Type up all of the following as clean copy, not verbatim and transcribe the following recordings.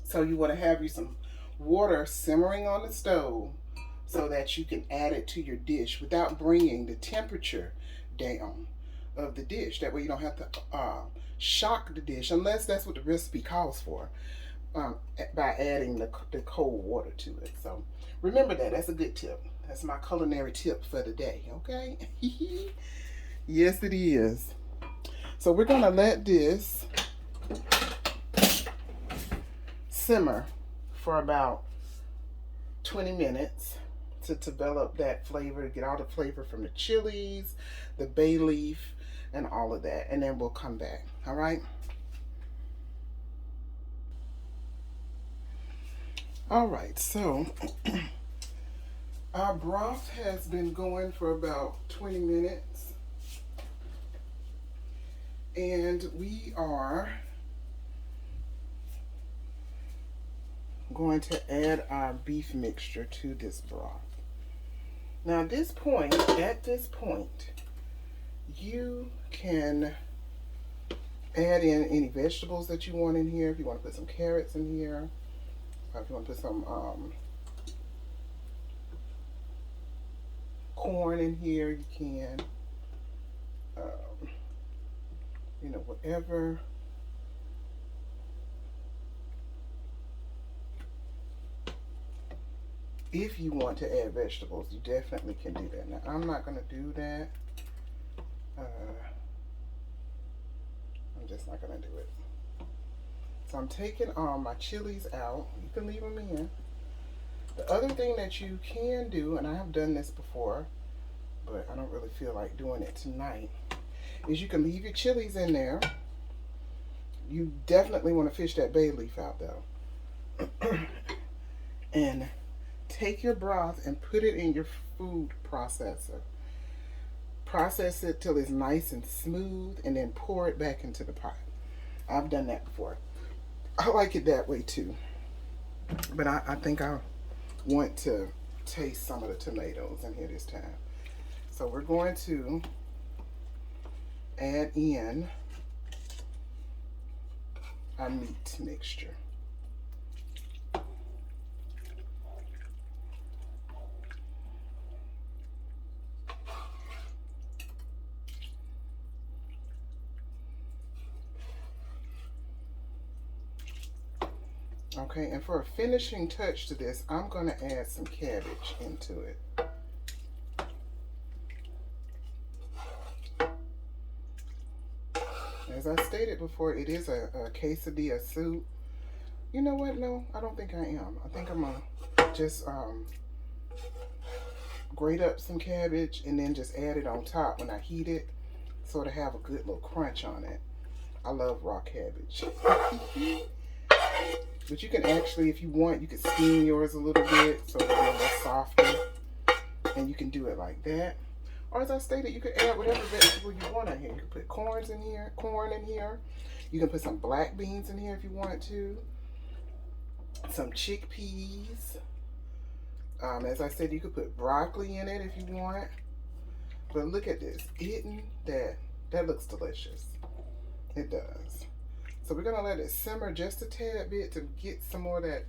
So you want to have you some water simmering on the stove so that you can add it to your dish without bringing the temperature down of the dish. That way you don't have to shock the dish unless that's what the recipe calls for, by adding the cold water to it. So remember that. That's a good tip. That's my culinary tip for the day, okay? Yes, it is. So we're going to let this simmer for about 20 minutes to develop that flavor, to get all the flavor from the chilies, the bay leaf, and all of that. And then we'll come back, all right? All right, so our broth has been going for about 20 minutes. And we are going to add our beef mixture to this broth. Now at this point, you can add in any vegetables that you want in here. If you want to put some carrots in here, or if you want to put some corn in here, you can. You know, whatever. If you want to add vegetables, you definitely can do that. Now, I'm not going to do that. I'm just not going to do it. So I'm taking my chilies out. You can leave them in. The other thing that you can do, and I have done this before, but I don't really feel like doing it tonight, is you can leave your chilies in there. You definitely want to fish that bay leaf out though. And take your broth and put it in your food processor. Process it till it's nice and smooth, and then pour it back into the pot. I've done that before. I like it that way too. But I think I want to taste some of the tomatoes in here this time. So we're going to add in our meat mixture. Okay, and for a finishing touch to this, I'm going to add some cabbage into it. As I stated before, it is a quesadilla soup. You know what? No, I don't think I am. I think I'm going to just grate up some cabbage and then just add it on top when I heat it, so to have a good little crunch on it. I love raw cabbage. But you can actually, if you want, you can steam yours a little bit so it's a little softer. And you can do it like that. Or as I stated, you can add whatever vegetable you want in here. You can put corn in here. You can put some black beans in here if you want to. Some chickpeas. As I said, you could put broccoli in it if you want. But look at this. Eating that looks delicious. It does. So we're going to let it simmer just a tad bit to get some more of that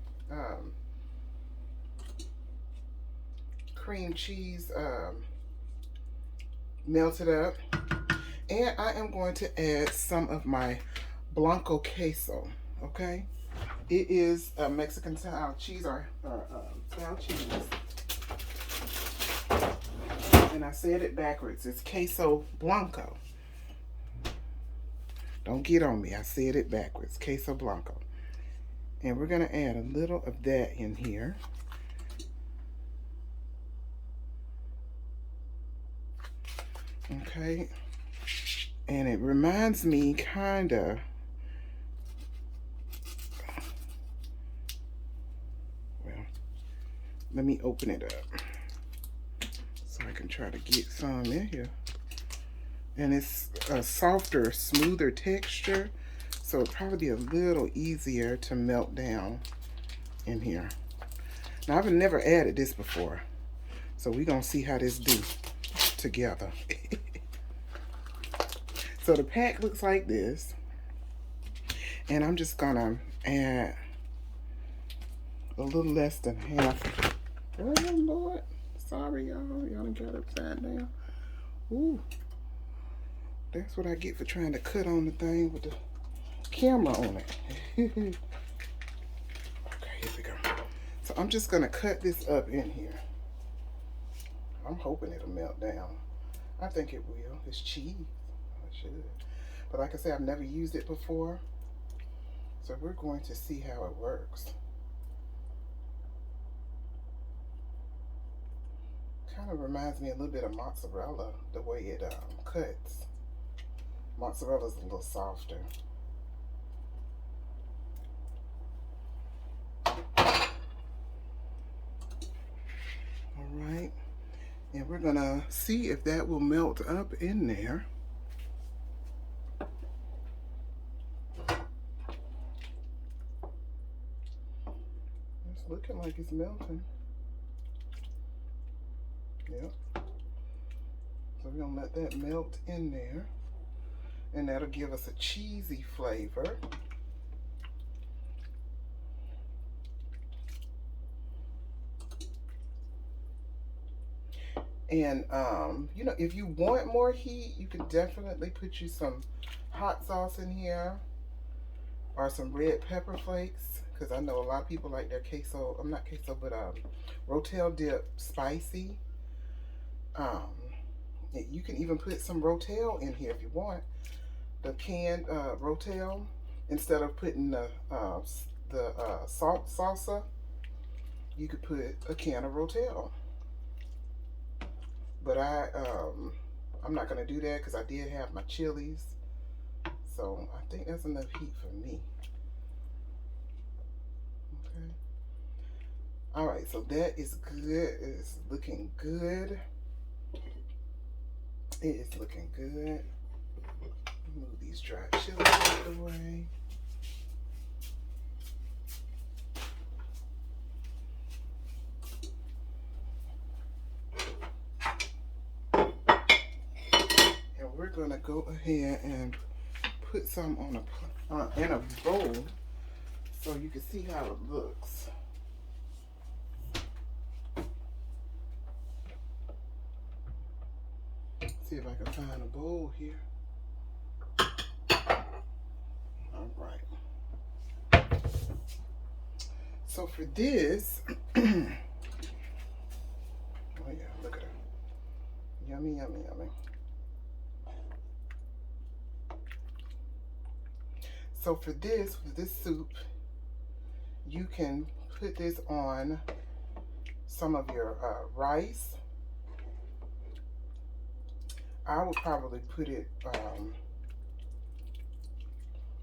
cream cheese melted up. And I am going to add some of my Blanco queso, okay? It is a Mexican style cheese or style cheese. And I said it backwards. It's queso blanco. Don't get on me. I said it backwards. Queso blanco. And we're going to add a little of that in here. Okay. And it reminds me kind of, well, let me open it up so I can try to get some in here. And it's a softer, smoother texture, so it'll probably be a little easier to melt down in here. Now, I've never added this before, so we're going to see how this do together. So the pack looks like this. And I'm just gonna add a little less than half. Oh Lord, sorry y'all. Y'all done got upside down. Ooh, that's what I get for trying to cut on the thing with the camera on it. Okay, here we go. So I'm just gonna cut this up in here. I'm hoping it'll melt down. I think it will. It's cheese. It should. But like I said, I've never used it before. So we're going to see how it works. Kind of reminds me a little bit of mozzarella, the way it cuts. Mozzarella's a little softer. All right. And we're gonna see if that will melt up in there. It's looking like it's melting. Yep. So we're gonna let that melt in there. And that'll give us a cheesy flavor. And you know, if you want more heat, you can definitely put you some hot sauce in here or some red pepper flakes, because I know a lot of people like their queso, not queso, but Rotel Dip spicy. You can even put some Rotel in here if you want, the canned Rotel, instead of putting the salt salsa. You could put a can of Rotel. But I'm not gonna do that because I did have my chilies, so I think that's enough heat for me. Okay. All right, so that is good. It's looking good. It is looking good. Move these dry chilies out of the way. We're gonna go ahead and put some on in a bowl so you can see how it looks. See if I can find a bowl here. All right. So for this, oh yeah, look at it. Yummy, yummy, yummy. So for this soup, you can put this on some of your rice. I would probably put it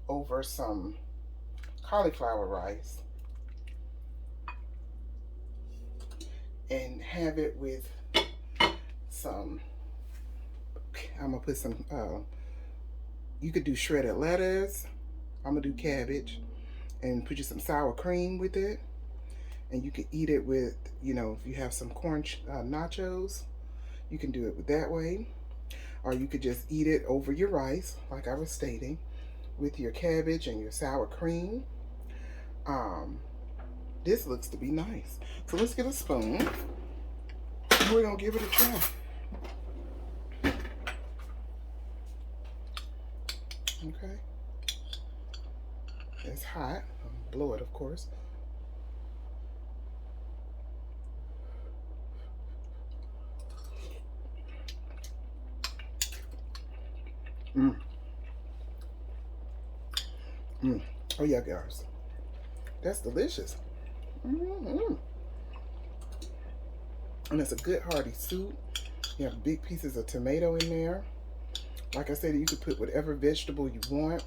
over some cauliflower rice and have it with some, I'm gonna put some, you could do shredded lettuce. I'm gonna do cabbage and put you some sour cream with it. And you can eat it with, you know, if you have some corn nachos, you can do it that way. Or you could just eat it over your rice, like I was stating, with your cabbage and your sour cream. This looks to be nice. So let's get a spoon. And we're gonna give it a try. Okay. It's hot. Blow it, of course. Oh yeah, guys, that's delicious. And it's a good hearty soup. You have big pieces of tomato in there. Like I said, you could put whatever vegetable you want.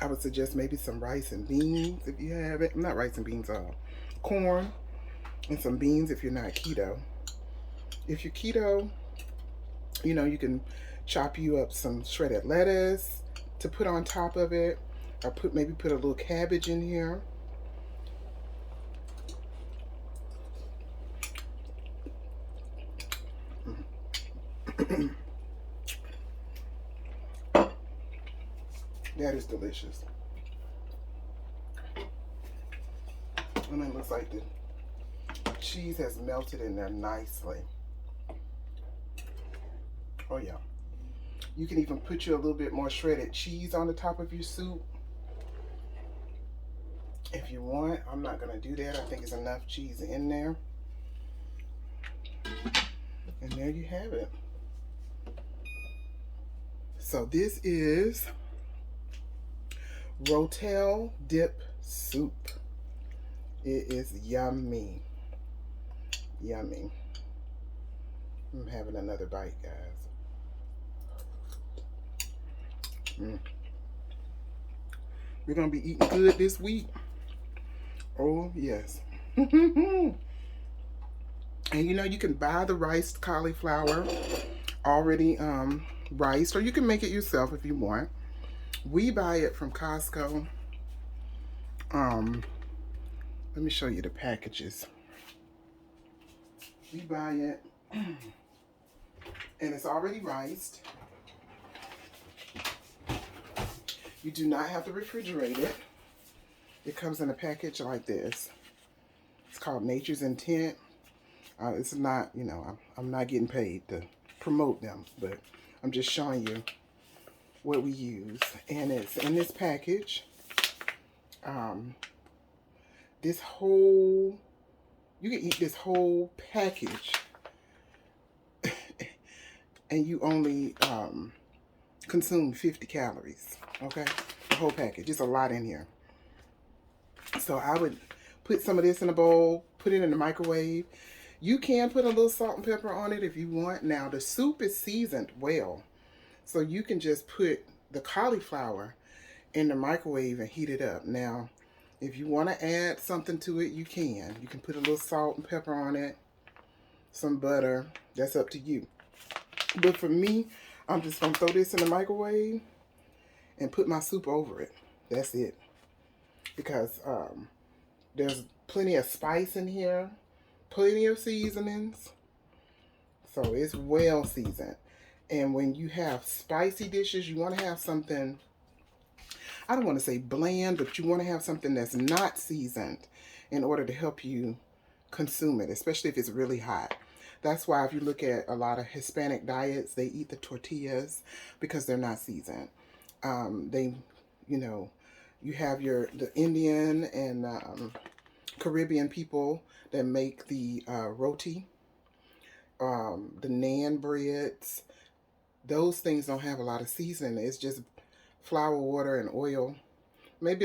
I would suggest maybe some rice and beans if you have it. Not rice and beans, corn and some beans if you're not keto. If you're keto, you know, you can chop you up some shredded lettuce to put on top of it, or maybe put a little cabbage in here. That is delicious. And it looks like the cheese has melted in there nicely. Oh yeah. You can even put you a little bit more shredded cheese on the top of your soup if you want. I'm not going to do that. I think it's enough cheese in there. And there you have it. So this is Rotel Dip Soup. It is yummy. Yummy. I'm having another bite, guys. We're going to be eating good this week. Oh, yes. And you know, you can buy the riced cauliflower already riced, or you can make it yourself if you want. We buy it from Costco. Let me show you the packages. We buy it, and it's already riced. You do not have to refrigerate it. It comes in a package like this. It's called Nature's Intent. It's not, you know, I'm not getting paid to promote them, but I'm just showing you what we use. And it's in this package. This whole, you can eat this whole package and you only consume 50 calories, okay? The whole package, it's a lot in here. So I would put some of this in a bowl, put it in the microwave. You can put a little salt and pepper on it if you want. Now the soup is seasoned well, so you can just put the cauliflower in the microwave and heat it up. Now, if you want to add something to it, you can. You can put a little salt and pepper on it, some butter. That's up to you. But for me, I'm just going to throw this in the microwave and put my soup over it. That's it. Because there's plenty of spice in here, plenty of seasonings. So it's well seasoned. And when you have spicy dishes, you want to have something, I don't want to say bland, but you want to have something that's not seasoned in order to help you consume it, especially if it's really hot. That's why if you look at a lot of Hispanic diets, they eat the tortillas because they're not seasoned. They, you know, you have the Indian and Caribbean people that make the roti, the naan breads. Those things don't have a lot of seasoning. It's just flour, water, and oil